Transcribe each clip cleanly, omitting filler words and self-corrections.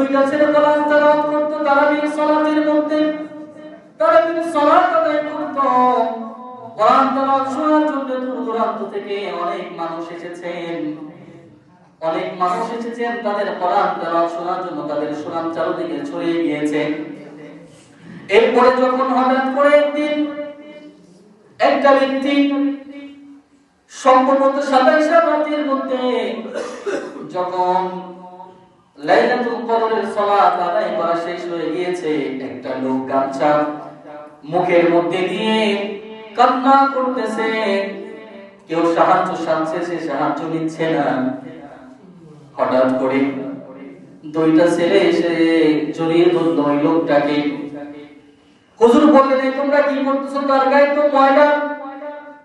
দুইটা ছেলে কোরআন তেলাওয়াত করত তারাবির সালাতের মধ্যে, তারাবির সালাত আদায় করত। কোরআন তেলাওয়াত শোনার জন্য দূর দূরান্ত থেকে অনেক মানুষ এসেছেন, অনেক মানুষ এসেছেন তাদের কোরআন তেলাওয়াত শোনার জন্য। তাদের সুনাম চারদিকে ছড়িয়ে গিয়েছে। এরপরে যখন হঠাৎ করে একদিন একটা ব্যক্তি সম্ভবত 27 রাতের মধ্যে যখন লাইলাতুল কদরের সালাত আদায় করা শেষ হয়ে গিয়েছে, একটা লোক গামছা মুখের মধ্যে দিয়ে কান্না করতেছে। কেউ সাহায্য চাচ্ছে, সে সাহায্য নিচ্ছে না। হঠাৎ করে দুইটা ছেলে এসে জড়িয়ে ধরল ওই লোকটাকে। হুজুর বললেন, তোমরা কি করতেছো? তার গায়ে তো ময়লা,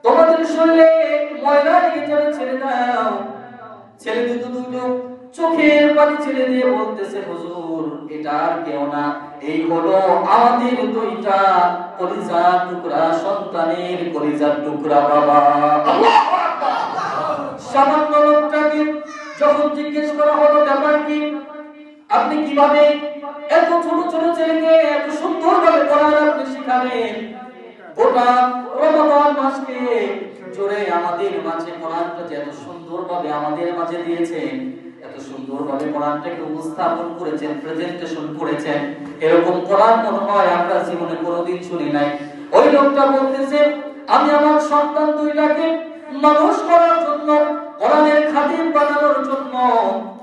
তোমাদের শরীরে ময়লা লেগে যাবে, ছেড়ে দাও। ছেলে দুটো চোখের পানি ছেড়ে দিয়ে বলতেছে, হুজুর এটা আর কেউ না, এই হলো আমাদের দুইটা কলিজার টুকরা সন্তানের কলিজার টুকরা বাবা। সামান্য লোকটাকে যখন জিজ্ঞেস করা হলো ব্যাপার কি, আপনি কিভাবে এত ছোট ছোট ছেলেকে এত সুন্দরভাবে কোরআন আপনি শিখাবেন? গোটা রমাদান মাসকে জুড়ে আমাদের মাঝে কোরআনটা যে এত সুন্দরভাবে আমাদের মাঝে দিয়েছেন, এত সুন্দরভাবে কোরআনটাকে উপস্থাপন করেছেন, প্রেজেন্টেশন করেছেন, এরকম কোরআন মনে হয় আমরা জীবনে কোনোদিন শুনি নাই। ওই লোকটা বলতেছে, আমি আমার সন্তান দুইটাকে মানুষ করার জন্য, কোরআনের খাদিম বানানোর জন্য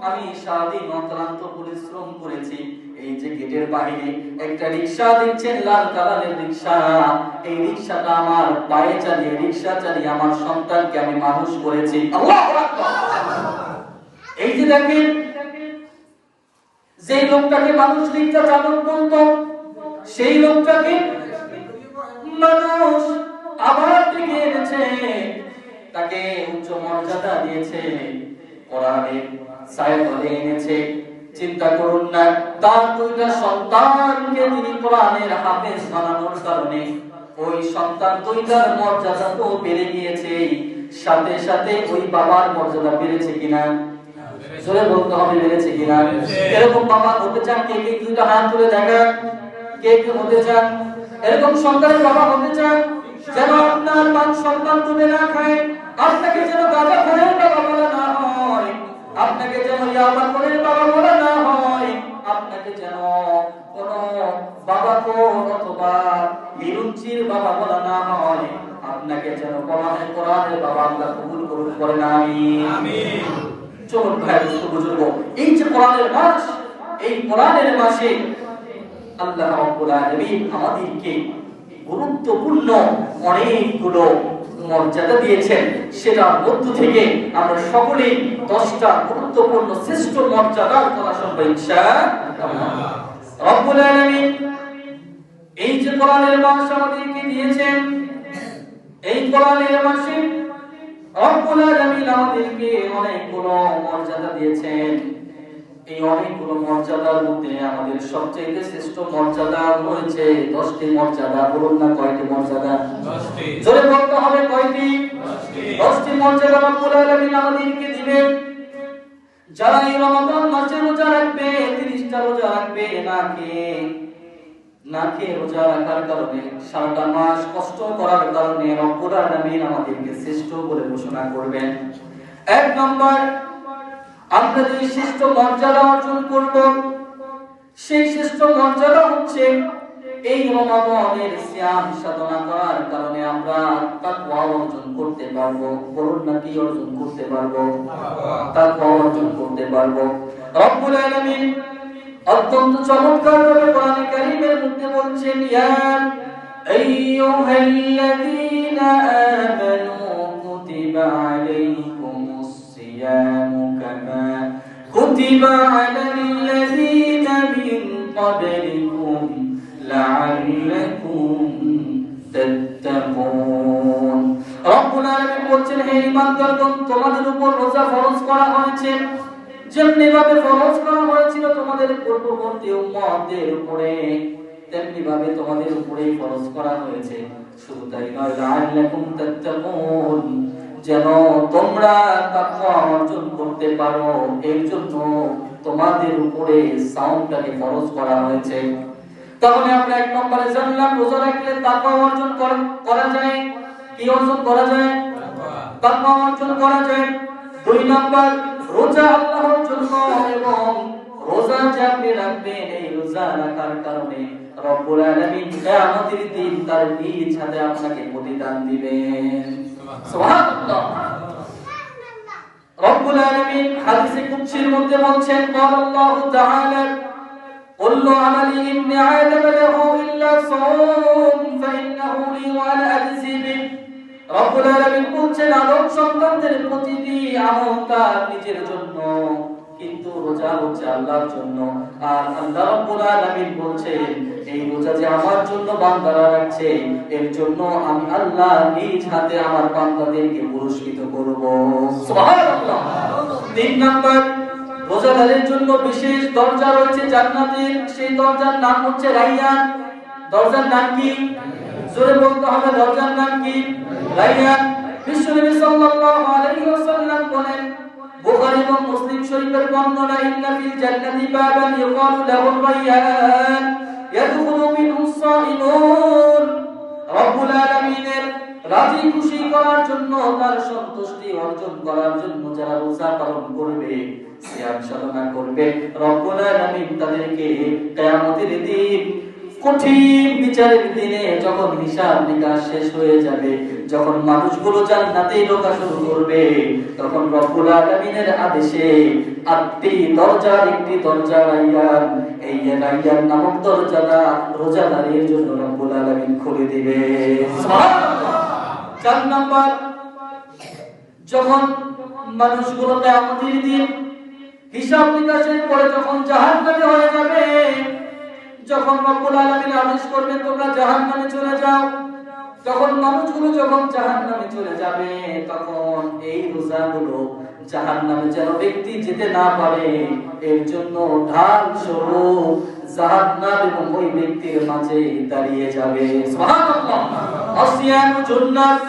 আমি সারাদিন অক্লান্ত পরিশ্রম করেছি। এই যে গেটের বাইরে একটা রিকশা দিচ্ছেন, লাল কালারের রিকশা, এই রিকশাটা আমার পায়ে চালিয়ে, রিকশা চালিয়ে আমার সন্তানকে আমি মানুষ করেছি। আল্লাহু আকবার। এই যে দেখেন, যে লোকটাকে মানুষ রিকশা চালক বলতো, সেই লোকটাকে মানুষ আমার দিকে এনেছে, তাকে উচ্চ মর্যাদা দিয়েছে, কোরআনের ছায়াতলে এনেছে। চিন্তা করুন না, তার দুইটা সন্তানকে তিনি কোরআনের হাফেজ বানানোর কারণে ওই সন্তান দুইটার মর্যাদা তো বেড়ে গিয়েছে, সাথে সাথে ওই বাবার মর্যাদা বেড়েছে কিনা? জোরে বলতে হবে, বেড়েছে কিনা? এরকম বাবা হতে চান কে কে? দুইটা হাত তুলে দেখান, কে কে হতে চান? এরকম সন্তানের বাবা হতে চান যেন আপনার মান সন্তান তুলে না খায়, আপনাকে যেন গাঁজা খোরের বাবা বলা না হয়, আপনাকে যেন ইয়াবা খোরের বাবা বলা না হয়, আপনাকে যেন কোন বাবা কোন অথবা বিরুচির বাবা বলা না হয়, আপনাকে যেন কোরআনের বাবা আল্লাহ কবুল করুন, করেন আমিন। আমিন। চলুন ভাই বুজুর্গ, এই যে কোরআনের মাস, এই কোরআনের মাসে আল্লাহ রাব্বুল আলামিন আমাদেরকে গুরুত্বপূর্ণ অনেকগুলো মর্যাদা দিয়েছেন। সেটার মধ্য থেকে আমরা সকলেই 10টা গুরুত্বপূর্ণ শ্রেষ্ঠ মর্যাদার কথা শুনবো ইনশাআল্লাহ। রাব্বুল আলামিন এই যে কোরআনের মাস আমাদেরকে দিয়েছেন, এই কোরআনের মাসে রব্বুল আলামিন আমাদেরকে অনেকগুলো মর্যাদা দিয়েছেন। এই অনেকগুলো মর্যাদার মধ্যে আমাদের সবচেয়ে শ্রেষ্ঠ মর্যাদা হয়েছে 10টি মর্যাদা। বলুন না কয়টি মর্যাদা? 10টি। জোরে বলতে হবে কয়টি? 10টি মর্যাদা রব্বুল আলামিন আমাদেরকে দিবেন। যারা এই রমাদান মাসে রোজা রাখবে, 30টা রোজা রাখবে না খেয়ে রোজা রাখার কারণে, সারাটা মাস কষ্ট করার কারণে রব্বুল আলামিন আমাদেরকে শ্রেষ্ঠ বলে ঘোষণা করবেন। 1 নম্বর, আমরা যে শ্রেষ্ঠ মর্যাদা অর্জন করব, সেই শ্রেষ্ঠ মর্যাদা হচ্ছে এই রমাদানের সিয়াম সাধনা করার কারণে আমরা তাকওয়া অর্জন করতে পারবো। বলুন না কি অর্জন করতে পারবো? তাকওয়া অর্জন করতে পারবো। রব্বুল আলামিন অত্যন্ত চমৎকারভাবে কোরআনে কারীমের মধ্যে বলছেন, ইয়া আইয়ুহাল্লাযীনা আমানু কুতিবা আলাইকুমুস সিয়ামু কামা কুতিবা আলাল্লাযীনা মিন ক্বাবলিকুম লাআল্লাকুম তাত্তাকুন। রব্বুল আলামিন বলছেন, হে ঈমানদারগণ, তোমাদের উপর রোজা ফরজ করা হয়েছে যেমনি ভাবে ফরজ করা হয়েছিল তোমাদের পূর্ববর্তী উম্মতদের উপরে, তেমনি ভাবে তোমাদের উপরেই ফরজ করা হয়েছে। শুধু তাই নয়, লাআল্লাকুম তাত্তাকুন, যেন তোমরা তাকওয়া অর্জন করতে পারো। এর জন্য তোমাদের উপরে সাওমটাকে ফরজ করা হয়েছে। তাহলে আমরা এক নম্বরে জানলাম রোজা রাখলে তাকওয়া অর্জন করা যায়। কি অর্জন করা যায়? তাকওয়া অর্জন করা যায়। দুই নম্বর, রোজা আল্লাহর জন্য, এবং রোজা যে আপনি রাখবেন এই রোজা রাখার কারণে রব্বুল আলামিন কিয়ামতের দিন তার নিজ হাতে আপনাকে প্রতিদান দিবেন। সুবহানাল্লাহ। রব্বুল আলামিন হাদিসে কুদসির মধ্যে বলছেন, قال الله تعالى كل عمل ابن آدم له إلا الصوم فإنه لي وأنا أجزي به। রব্বুল আলামিন বলছেন আদম সন্তানদের প্রতিটি আমল তার নিজের জন্য, কিন্তু রোজা হচ্ছে আল্লাহর জন্য। আর আল্লাহ রাব্বুল আলামিন বলছেন এই রোজা যে আমার জন্য বান্দারা রাখছে এর জন্য আমি আল্লাহ নিজ হাতে আমার বান্দাদেরকে পুরস্কৃত করব। সুবহানাল্লাহ। তিন নাম্বার, রোজাদারের জন্য বিশেষ দরজা রয়েছে জান্নাতের, সেই দরজার নাম হচ্ছে রাইয়ান। দরজার নাম কি? জোরে বলতে হবে, দরজার নাম কি? রাইয়ান। বিশ্বনবী সাল্লাল্লাহু আলাইহি ওয়াসাল্লাম বলেন, বুখারী এবং মুসলিম শরীফের বর্ণনা, ইন্না ফিল জান্নাতি বাবান ইউকালু লাহু রাইয়ান ইয়াদখুলু মিনহু সাইমুন। রব্বুল আলামিনের রাজি খুশি করার জন্য, তার সন্তুষ্টি অর্জন করার জন্য যারা রোজা পালন করবে, সিয়াম সাধনা করবে, রব্বুল আলামিন তাদেরকে কিয়ামতের দিন, কঠিন বিচারের দিনে যখন হিসাব নিকাশ শেষ হয়ে যাবে, যখন মানুষগুলো জান্নাতে ঢোকা শুরু করবে, তখন রব্বুল আলামিনের আদেশে 8টি দরজার একটি দরজা রাইয়ান, এই রাইয়ান নামক দরজাটা রোজাদারের জন্য রব্বুল আলামিন খুলে দিবে। সুবহানাল্লাহ। 4 নাম্বার, যখন মানুষগুলো কিয়ামতের দিন হিসাব নিকাশের পরে যখন জাহান্নামে হয়ে যাবে, যখন রব্বুল আলামিন আদেশ করবেন তোমরা জাহান্নামে চলে যাও, তখন মানুষগুলো যখন জাহান্নামে চলে যাবে, তখন এই রোজাগুলো জাহান্নামে যেন ব্যক্তি যেতে না পারে এর জন্য ঢাল স্বরূপ জাহান্নাম এবং ওই ব্যক্তির মাঝে দাঁড়িয়ে যাবে। সুবহানাল্লাহ। আসিয়ানু জান্নাত,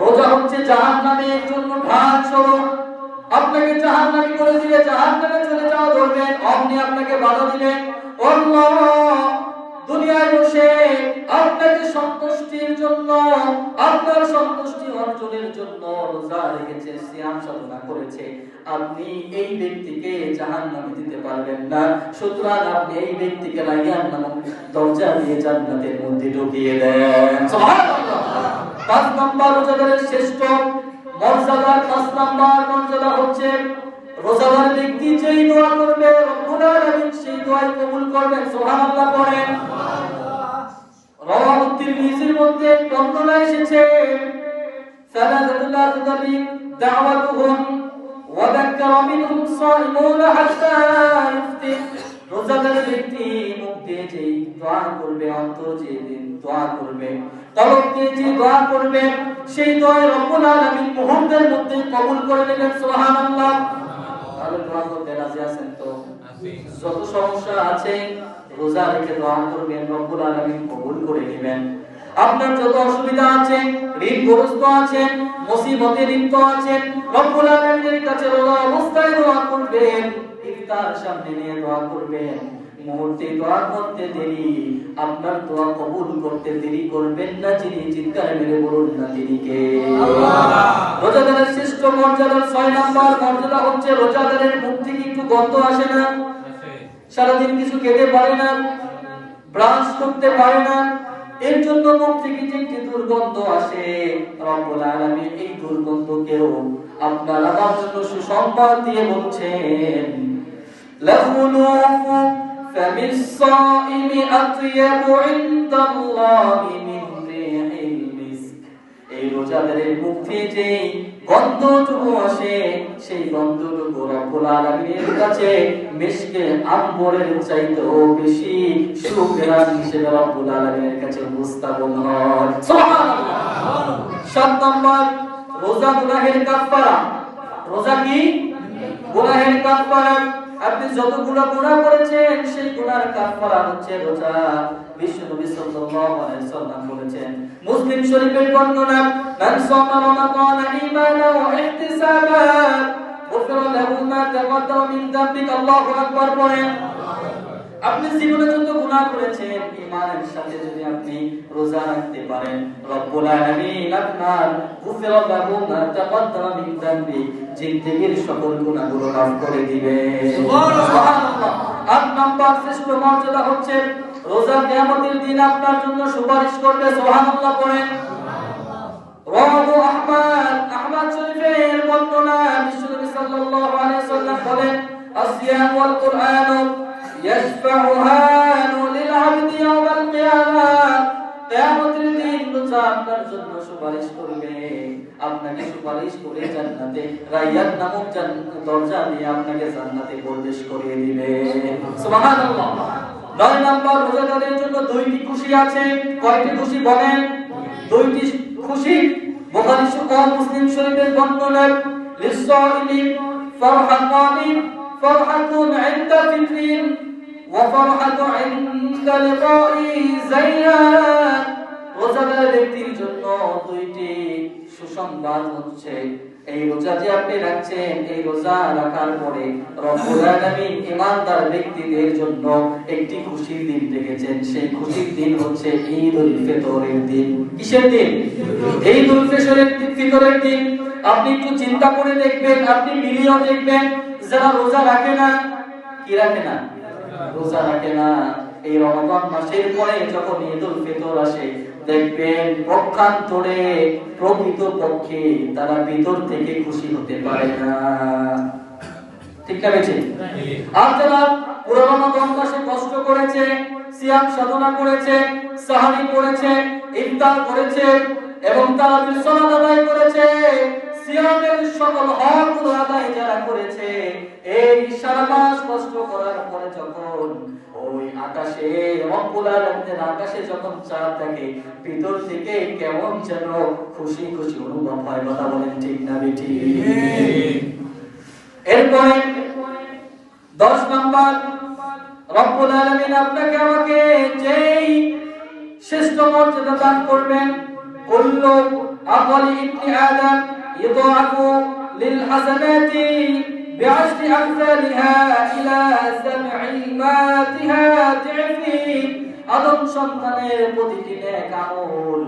রোজা হচ্ছে জাহান্নামের জন্য ঢাল স্বরূপ। আপনাকে জাহান্নামী করে দিলে জাহান্নামে চলে যাওয়া ধরবেন, অমনি আপনাকে বাধা দিবেন, আল্লাহ দুনিয়ায় বসে আপনাকে সন্তুষ্টির জন্য, আপনার সন্তুষ্টি অর্জনের জন্য রোজা রেখেছে, সিয়াম সাধনা করেছে, আপনি এই ব্যক্তিকে জাহান্নামে দিতে পারবেন না, সুতরাং আপনি এই ব্যক্তিকে রাইয়ান নামক দরজা দিয়ে জান্নাতের মধ্যে ঢুকিয়ে দেন। সুবহানাল্লাহ। 5 নম্বর, রোজাদারের শ্রেষ্ঠ মর্যাদা, 5 নম্বর মর্যাদা হচ্ছে রোজাদার ব্যক্তি যেই দোয়া করবে রব্বুল আলামিন সেই দোয়া কবুল করবেন। সুবহানাল্লাহ পড়েন। রাওয়াহু তিরমিজির মধ্যে বর্ণনা এসেছে, সালাতুল আযকারি দাওয়াতুহুম ওয়া যাক্কারা মিনহুম সাইমুন হাত্তা ইফতির। রোজাদার ব্যক্তি মুখ দিয়ে যেই দোয়া করবে, অন্তর দিয়ে দোয়া করবে, কলব দিয়ে যে দোয়া করবে, সেই দোয়া রব্বুল আলামিন মুহূর্তের মধ্যে কবুল করে নেবেন। সুবহানাল্লাহ। দোয়া করতে রাজি আছেন তো? যত সমস্যা আছে রোজা রেখে দোয়া করবেন, রব্বুল আলামিন কবুল করে নেবেন। আপনার যত অসুবিধা আছে, ঋণগ্রস্ত আছেন, মুসিবতে লিপ্ত আছেন, রব্বুল আলামিনের কাছে রোজা অবস্থায় দোয়া করবেন, ইফতার সামনে নিয়ে দোয়া করবেন। মুহূর্তে দোয়া করতে দেরি, আপনার দোয়া কবুল করতে দেরি করবেন না, যিনি চিৎকার মেরে বলুন না তিনি কে? আল্লাহ। রোজাদারের শ্রেষ্ঠ মর্যাদা 6 নম্বর মর্যাদা হচ্ছে রোজাদারের মুখ থেকে একটু গন্ধ আসে না, সারাদিন কিছু খেতে পারে না, ব্রাশ করতে পারে না, এর জন্য মুখ থেকে যে একটি দুর্গন্ধ আসে, রব্বুল আলামিন এই দুর্গন্ধকেও আপনার আমার জন্য সুসংবাদ দিয়ে বলছেন, লাহুলুফু ফামিস সাইমি আতয়াবু ইনদাল্লাহি মিন রিহিল মিস্ক। এই রোজাদারের মুখ থেকে যে গন্ধটুকু আসে, সেই গন্ধটুকু রব্বুল আলামিনের কাছে মিশকে আম্বরের চাইতেও বেশি সুঘ্রাণ হিসেবে রব্বুল আলামিনের কাছে উপস্থাপন হয়। সুবহানাল্লাহ। 7 নম্বর, রোজা গুনাহের কাফারা। রোজা কি? গুনাহের কাফারা। আপনি যতগুলো গুনাহ করেছেন সেই গুনার কাফারা হচ্ছে রোজা। বিশ্বনবী সাল্লাল্লাহু আলাইহি ওয়াসাল্লাম বলেছেন, মুসলিম শরীফের বর্ণনা, মান সামা রমাদান ঈমানান ওয়া ইহতিসাবান গুফিরা লাহু মা তাকাদ্দামা মিন যামবিক আল্লাহু আকবার পড়েন। আপনি জীবনে যত গুনাহ করেছেন ঈমানের সাথে যদি আপনি রোজা রাখতে পারেন রব্বুল আলামিন আপনার গুফিরা লাহু মা তাকাদ্দামা মিন যামবি জিন্দেগীর সকল গুনাহগুলো মাফ করে দিবে। সুবহানাল্লাহ। ৮ নাম্বার শ্রেষ্ঠ মর্যাদা হচ্ছে রোজা কিয়ামতের দিন আপনার জন্য সুপারিশ করবে। সুবহানাল্লাহ পড়েন। রাওয়াহু আহমদ শরীফের বর্ণনা বিশ্বনবী সাল্লাল্লাহু আলাইহি ওয়াসাল্লাম বলেন আসিয়াম ওয়াল কুরআন يشفعان للعبد يوم القيامة কিয়ামতের দিন রোজা আপনার জন্য সুপারিশ করবে, আপনাকে সুপারিশ করে জান্নাতে রায়্যান নামক দরজা দিয়ে আপনাকে জান্নাতে প্রবেশ করিয়ে দিবে। সুবহানাল্লাহ। ৯ নাম্বার রোজাদারের জন্য 2টি খুশি আছে। কয়টি খুশি বলেন? 2টি খুশি। বুখারী ও মুসলিম শরীফের বর্ণনা লিস-সাইমি ফারহাতানি ফারহাতুন ইনদা ফিতরিন ওয়া ফারহাতু ইনদা লিকাই যাইয়ান। রোজাদার ব্যক্তির জন্য 2টি সুসংবাদ হচ্ছে এই রোজা যে আপনি রাখছেন এই রোজা রাখার পরে রব্বুল আলামিন ঈমানদার ব্যক্তিদের জন্য একটি খুশির দিন রেখেছেন। সেই খুশির দিন হচ্ছে ঈদুল ফিতরের দিন। কিসের দিন? ঈদুল ফিতরের দিন। আপনি একটু চিন্তা করে দেখবেন, আপনি মিলিয়ে দেখবেন যারা রোজা রাখে না, কি রাখে না? রোজা রাখে না। এই রমজান মাসের পরে যখন ঈদুল ফিতর আসে দেখবেন পক্ষান্তরে প্রকৃত পক্ষে তারা ভিতর থেকে খুশি হতে পারে না। ঠিক না বেশি? আর যারা পুরো রমজান মাসে কষ্ট করেছে, সিয়াম সাধনা করেছে, সাহারি করেছে, ইফতার করেছে এবং তারা সালাত আদায় করেছে, সিয়ামের সকল হকগুলো আদায় যারা করেছে, এই সারা মাস কষ্ট করার পরে যখন ওই আকাশে রব্বুল আলামিনের আকাশে যখন চাঁদ থাকে ভিতর থেকে কেমন যেন খুশি খুশি অনুভব হয়। কথা বলেন ঠিক না বেঠি? এরপরে 10 নাম্বার রব্বুল আলামিন আপনাকে আমাকে যেই শ্রেষ্ঠ মর্যাদা দান করবেন, কুল্লু আমলি ইবনি আদম ইউদাফু লিল হাসানাতি بعشر أمثالها إلى 700 ضعف। আদম সন্তানের প্রতিটি নেক আমল